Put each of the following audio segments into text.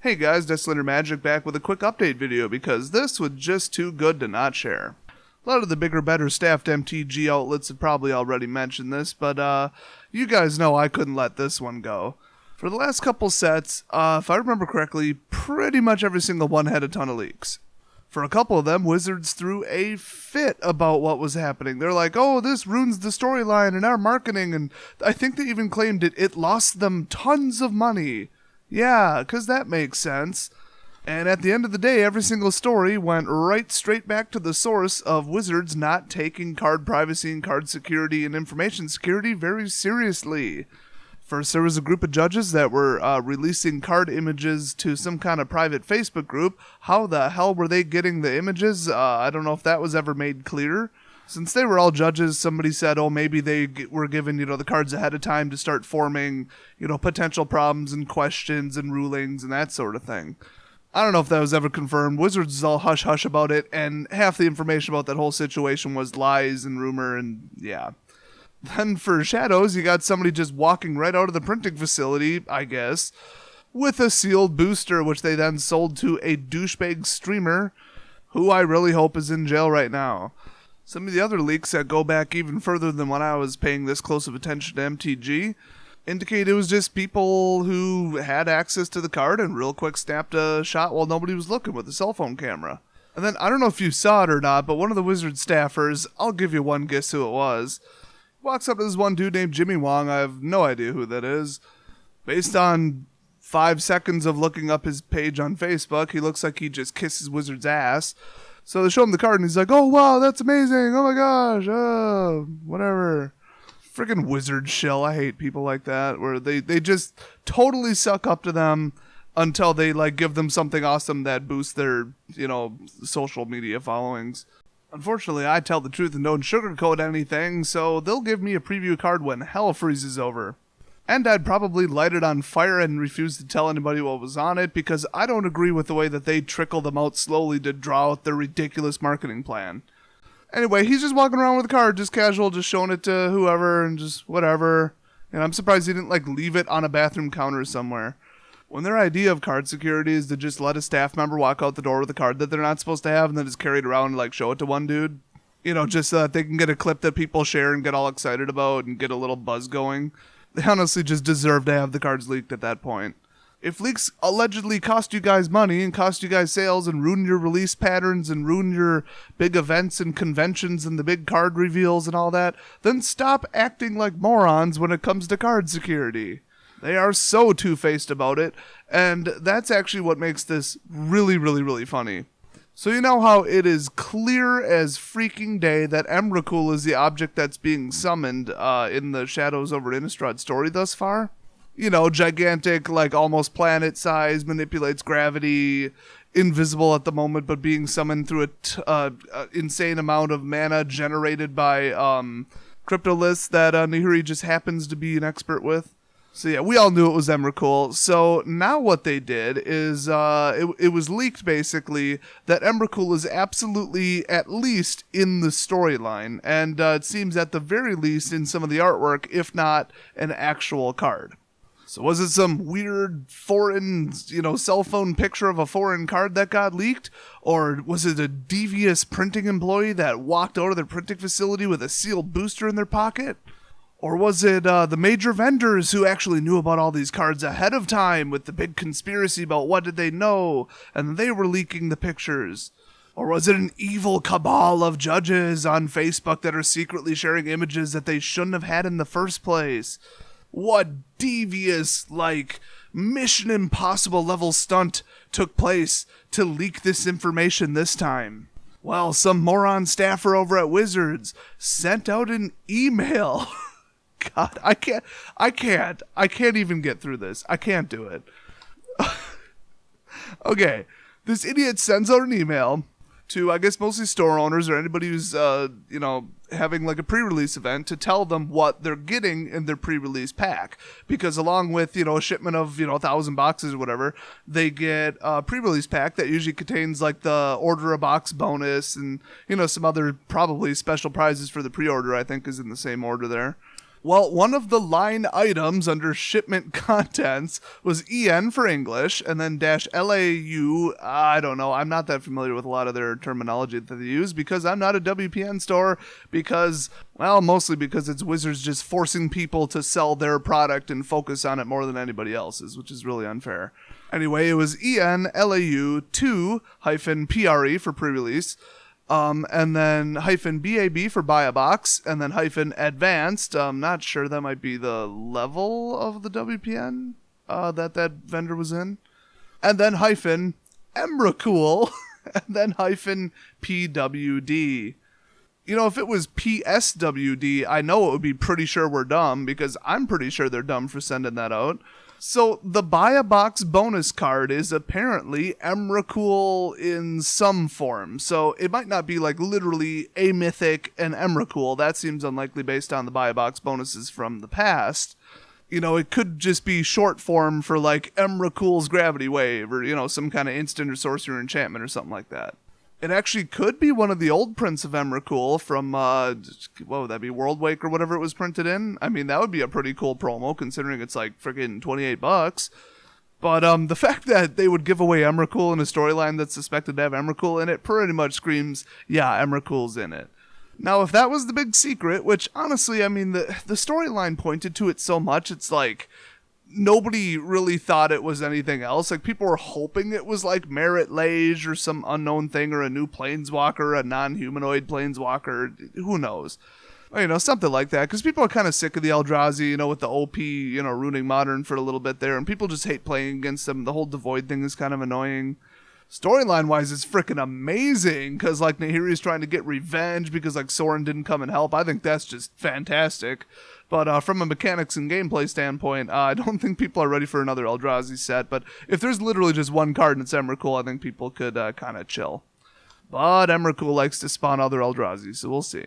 Hey guys, Desolator Magic back with a quick update video because this was just too good to not share. A lot of the bigger, better staffed MTG outlets have probably already mentioned this, but you guys know I couldn't let this one go. For the last couple sets, if I remember correctly, pretty much every single one had a ton of leaks. For a couple of them, Wizards threw a fit about what was happening. They're like, oh, this ruins the storyline and our marketing, and I think they even claimed it lost them tons of money. Yeah, because that makes sense. And at the end of the day, every single story went right straight back to the source of Wizards not taking card privacy and card security and information security very seriously. First, there was a group of judges that were releasing card images to some kind of private Facebook group. How the hell were they getting the images? I don't know if that was ever made clear. Since they were all judges, somebody said, oh, maybe they were given, the cards ahead of time to start forming, potential problems and questions and rulings and that sort of thing. I don't know if that was ever confirmed. Wizards is all hush-hush about it, and half the information about that whole situation was lies and rumor, and yeah. Then for Shadows, you got somebody just walking right out of the printing facility, I guess, with a sealed booster, which they then sold to a douchebag streamer, who I really hope is in jail right now. Some of the other leaks that go back even further than when I was paying this close of attention to MTG indicate it was just people who had access to the card and real quick snapped a shot while nobody was looking with a cell phone camera. And then, I don't know if you saw it or not, but one of the Wizard staffers, I'll give you one guess who it was, walks up to this one dude named Jimmy Wong. I have no idea who that is. Based on 5 seconds of looking up his page on Facebook, he looks like he just kisses Wizard's ass. So they show him the card, and he's like, oh, wow, that's amazing. Oh, my gosh. Oh, whatever. Freaking Wizard shill. I hate people like that, where they just totally suck up to them until they, give them something awesome that boosts their, social media followings. Unfortunately, I tell the truth and don't sugarcoat anything, so they'll give me a preview card when hell freezes over. And I'd probably light it on fire and refuse to tell anybody what was on it because I don't agree with the way that they trickle them out slowly to draw out their ridiculous marketing plan. Anyway, he's just walking around with a card, just casual, just showing it to whoever and just whatever. And I'm surprised he didn't, leave it on a bathroom counter somewhere. When their idea of card security is to just let a staff member walk out the door with a card that they're not supposed to have and then just carry it around and, show it to one dude. Just so that they can get a clip that people share and get all excited about and get a little buzz going. They honestly just deserve to have the cards leaked at that point. If leaks allegedly cost you guys money and cost you guys sales and ruin your release patterns and ruin your big events and conventions and the big card reveals and all that, then stop acting like morons when it comes to card security. They are so two-faced about it, and that's actually what makes this really, really, really funny. So you know how it is clear as freaking day that Emrakul is the object that's being summoned in the Shadows over Innistrad story thus far? Gigantic, almost planet-size, manipulates gravity, invisible at the moment, but being summoned through an insane amount of mana generated by Cryptoliths that Nahiri just happens to be an expert with. So yeah, we all knew it was Emrakul. So now what they did is it was leaked basically that Emrakul is absolutely at least in the storyline, and it seems at the very least in some of the artwork, if not an actual card. So was it some weird foreign, cell phone picture of a foreign card that got leaked? Or was it a devious printing employee that walked out of their printing facility with a sealed booster in their pocket? Or was it the major vendors who actually knew about all these cards ahead of time with the big conspiracy about what did they know, and they were leaking the pictures? Or was it an evil cabal of judges on Facebook that are secretly sharing images that they shouldn't have had in the first place? What devious, Mission Impossible level stunt took place to leak this information this time? Well, some moron staffer over at Wizards sent out an email. God, I can't even get through this. I can't do it. Okay, this idiot sends out an email to, I guess, mostly store owners or anybody who's, having a pre-release event to tell them what they're getting in their pre-release pack. Because along with, a shipment of, 1,000 boxes or whatever, they get a pre-release pack that usually contains, the order a box bonus and, some other probably special prizes for the pre-order, I think, is in the same order there. Well, one of the line items under shipment contents was EN for English, and then -LAU. I don't know. I'm not that familiar with a lot of their terminology that they use because I'm not a WPN store. Mostly because it's Wizards just forcing people to sell their product and focus on it more than anybody else's, which is really unfair. Anyway, it was ENLAU2-PRE for pre-release. And then -BAB for buy a box, and then -advanced. I'm not sure, that might be the level of the WPN that vendor was in. And then -Emrakul, and then -PWD. You know, if it was PSWD, I know it would be pretty sure we're dumb, because I'm pretty sure they're dumb for sending that out. So the buy a box bonus card is apparently Emrakul in some form. So it might not be like literally a mythic and Emrakul. That seems unlikely based on the buy a box bonuses from the past. You know, it could just be short form for like Emrakul's Gravity Wave, or, you know, some kind of instant or sorcerer enchantment or something like that. It actually could be one of the old prints of Emrakul from, what would that be, Worldwake or whatever it was printed in? I mean, that would be a pretty cool promo, considering it's like friggin' $28. But the fact that they would give away Emrakul in a storyline that's suspected to have Emrakul in it pretty much screams, yeah, Emrakul's in it. Now, if that was the big secret, which honestly, I mean, the storyline pointed to it so much, it's like nobody really thought it was anything else. Like, people were hoping it was like Merit Lage or some unknown thing, or a new planeswalker, a non-humanoid planeswalker, who knows. Or, you know, something like that, because people are kind of sick of the Eldrazi, you know, with the OP, you know, ruining Modern for a little bit there, and people just hate playing against them. The whole Devoid thing is kind of annoying. Storyline-wise, it's freaking amazing, because, like, Nahiri's trying to get revenge because, like, Sorin didn't come and help. I think that's just fantastic. But from a mechanics and gameplay standpoint, I don't think people are ready for another Eldrazi set. But if there's literally just one card and it's Emrakul, I think people could kind of chill. But Emrakul likes to spawn other Eldrazi, so we'll see.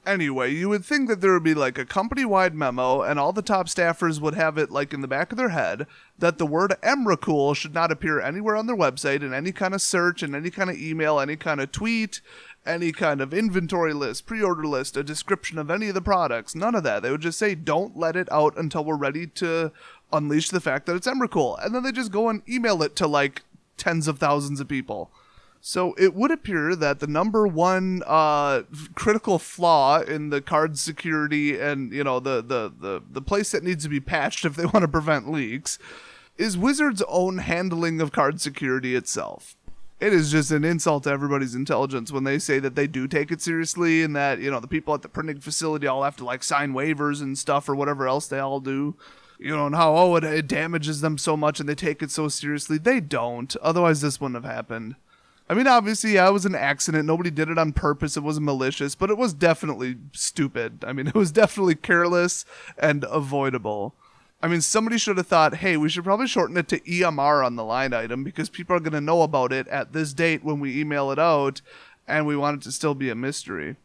Anyway, you would think that there would be like a company-wide memo, and all the top staffers would have it like in the back of their head that the word Emrakul should not appear anywhere on their website, in any kind of search, in any kind of email, any kind of tweet, any kind of inventory list, pre-order list, a description of any of the products. None of that. They would just say, don't let it out until we're ready to unleash the fact that it's Emrakul. And then they just go and email it to like tens of thousands of people. So it would appear that the number one critical flaw in the card security and, you know, the place that needs to be patched if they want to prevent leaks is Wizards' own handling of card security itself. It is just an insult to everybody's intelligence when they say that they do take it seriously, and that, you know, the people at the printing facility all have to like sign waivers and stuff or whatever else they all do. You know, and how, it damages them so much and they take it so seriously. They don't. Otherwise this wouldn't have happened. I mean, obviously, yeah, it was an accident. Nobody did it on purpose. It wasn't malicious, but it was definitely stupid. I mean, it was definitely careless and avoidable. I mean, somebody should have thought, hey, we should probably shorten it to EMR on the line item, because people are going to know about it at this date when we email it out, and we want it to still be a mystery.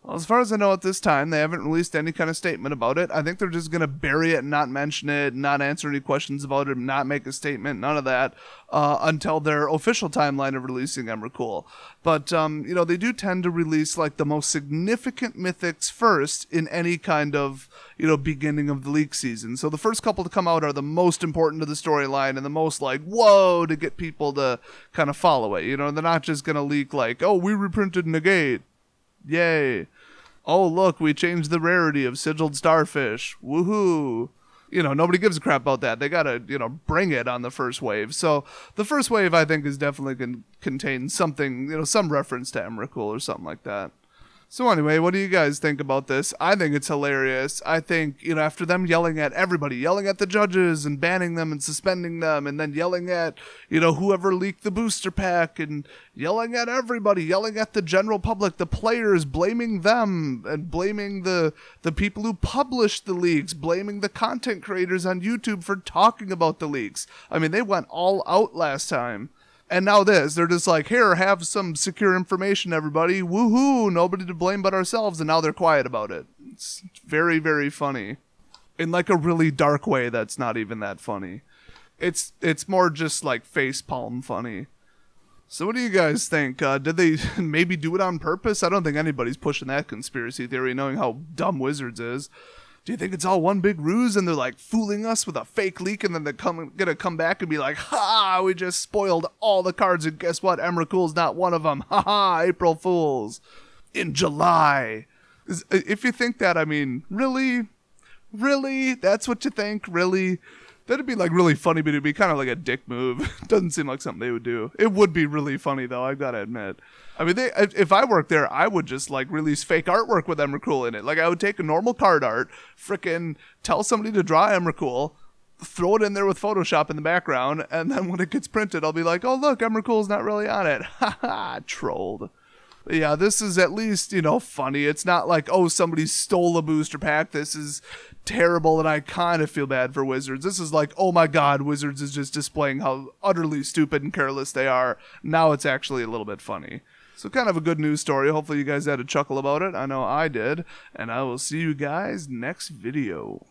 Well, as far as I know at this time, they haven't released any kind of statement about it. I think they're just going to bury it and not mention it, not answer any questions about it, not make a statement, none of that, until their official timeline of releasing Emrakul. But, you know, they do tend to release, like, the most significant mythics first in any kind of, you know, beginning of the leak season. So the first couple to come out are the most important to the storyline and the most, like, whoa, to get people to kind of follow it. You know, they're not just going to leak, like, oh, we reprinted Negate. Yay. Oh, look, we changed the rarity of Sigiled Starfish. Woohoo. You know, nobody gives a crap about that. They gotta, you know, bring it on the first wave. So the first wave, I think, is definitely going to contain something, you know, some reference to Emrakul or something like that. So anyway, what do you guys think about this? I think it's hilarious. I think, you know, after them yelling at everybody, yelling at the judges and banning them and suspending them, and then yelling at, you know, whoever leaked the booster pack, and yelling at everybody, yelling at the general public, the players, blaming them, and blaming the people who published the leaks, blaming the content creators on YouTube for talking about the leaks. I mean, they went all out last time. And now this, they're just like, here, have some secure information, everybody. Woohoo, nobody to blame but ourselves. And now they're quiet about it. It's very, very funny. In like a really dark way that's not even that funny. It's more just like facepalm funny. So what do you guys think? Did they maybe do it on purpose? I don't think anybody's pushing that conspiracy theory, knowing how dumb Wizards is. Do you think it's all one big ruse and they're like fooling us with a fake leak and then they're gonna come back and be like, ha, we just spoiled all the cards and guess what? Emrakul's not one of them. Ha ha, April Fools. In July. If you think that, I mean, really? Really? That's what you think? Really? That'd be like really funny, but it'd be kind of like a dick move. Doesn't seem like something they would do. It would be really funny though, I gotta admit. I mean, if I worked there, I would just like release fake artwork with Emrakul in it. Like I would take a normal card art, frickin' tell somebody to draw Emrakul, throw it in there with Photoshop in the background, and then when it gets printed, I'll be like, oh look, Emrakul's not really on it. Ha ha, trolled. But yeah, this is at least, you know, funny. It's not like, oh, somebody stole a booster pack. This is terrible, and I kind of feel bad for Wizards. This is like, oh my god, Wizards is just displaying how utterly stupid and careless they are. Now it's actually a little bit funny. So kind of a good news story. Hopefully you guys had a chuckle about it. I know I did. And I will see you guys next video.